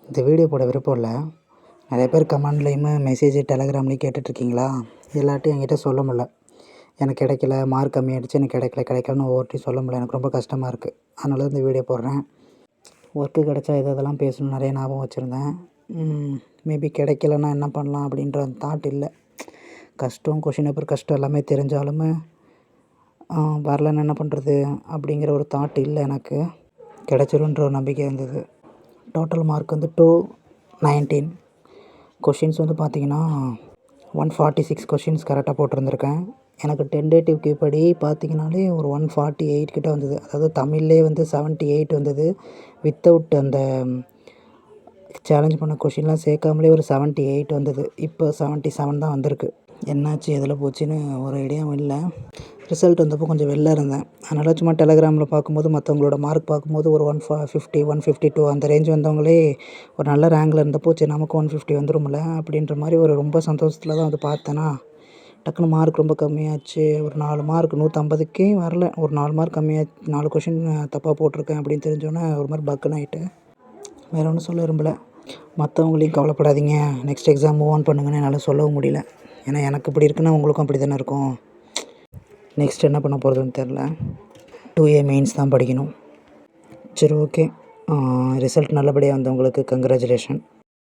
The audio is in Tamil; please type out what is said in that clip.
இந்த வீடியோ போட விருப்பம் இல்லை. நிறைய பேர் கமெண்ட்லேயுமே மெசேஜ் டெலகிராம்லேயும் கேட்டுட்ருக்கீங்களா? எல்லாட்டையும் என்கிட்ட சொல்ல முடில. எனக்கு கிடைக்கல, மார்க் கம்மியாகிடுச்சு, எனக்கு கிடைக்கலன்னு ஒவ்வொருத்தையும் சொல்ல முடியல. எனக்கு ரொம்ப கஷ்டமாக இருக்குது. அதனால தான் இந்த வீடியோ போடுறேன். ஒர்க்கு கிடச்சா இதெல்லாம் பேசணும்னு நிறைய ஞாபகம் வச்சுருந்தேன். மேபி கிடைக்கலன்னா என்ன பண்ணலாம் அப்படின்ற தாட் இல்லை. கஷ்டம், கொஷின் பேப்பர் கஷ்டம் எல்லாமே தெரிஞ்சாலுமே வரலன்னு என்ன பண்ணுறது அப்படிங்கிற ஒரு தாட் இல்லை எனக்கு. கிடச்சிருன்ற ஒரு நம்பிக்கை இருந்தது. டோட்டல் மார்க் வந்து 219. கொஷின்ஸ் வந்து பார்த்திங்கன்னா 146 கொஷின்ஸ் கரெக்டாக போட்டிருந்துருக்கேன். எனக்கு டென்டேட்டிவ் கீ படி பார்த்திங்கனாலே ஒரு 148 கிட்ட வந்தது. அதாவது தமிழ்லேயே வந்து 78 வந்தது. வித்தவுட் அந்த சேலஞ்ச் பண்ண கொஷின்லாம் சேர்க்காமலே ஒரு 78 வந்தது. இப்போ 77 தான் வந்திருக்கு. என்னாச்சு, எதில் போச்சுன்னு ஒரு ஐடியாவும் இல்லை. ரிசல்ட் வந்தப்போ கொஞ்சம் வெளில இருந்தேன். அதனால் சும்மா டெலகிராமில் பார்க்கும்போது மற்றவங்களோட மார்க் பார்க்கும்போது ஒரு 150 152 அந்த ரேஞ்ச் வந்தவங்களே ஒரு நல்ல ரேங்கில் இருந்தப்போ சரி நமக்கு 150 வந்துருமில்ல அப்படின்ற மாதிரி ஒரு ரொம்ப சந்தோஷத்தில் தான் வந்து பார்த்தேன்னா, டக்குனு மார்க் ரொம்ப கம்மியாச்சு. ஒரு 4 மார்க் 150க்கே வரல. ஒரு 4 மார்க் கம்மியாக 4 கொஷின் தப்பாக போட்டிருக்கேன் அப்படின்னு தெரிஞ்சோன்னே ஒரு மாதிரி பக்குன்னு ஆகிட்டு. வேறு ஒன்றும் சொல்ல விரும்பலை. மற்றவங்களையும் கவலைப்படாதீங்க, நெக்ஸ்ட் எக்ஸாம் மூவ் ஆன் பண்ணுங்கன்னு என்னால் சொல்லவும் முடியல. ஏன்னா எனக்கு இப்படி இருக்குன்னா உங்களுக்கும் அப்படி தானே இருக்கும். நெக்ஸ்ட் என்ன பண்ண போகிறதுன்னு தெரில. 2A மெயின்ஸ் தான் படிக்கணும். சரி, ஓகே. ரிசல்ட் நல்லபடியாக வந்தவங்களுக்கு கங்க்ராச்சுலேஷன்.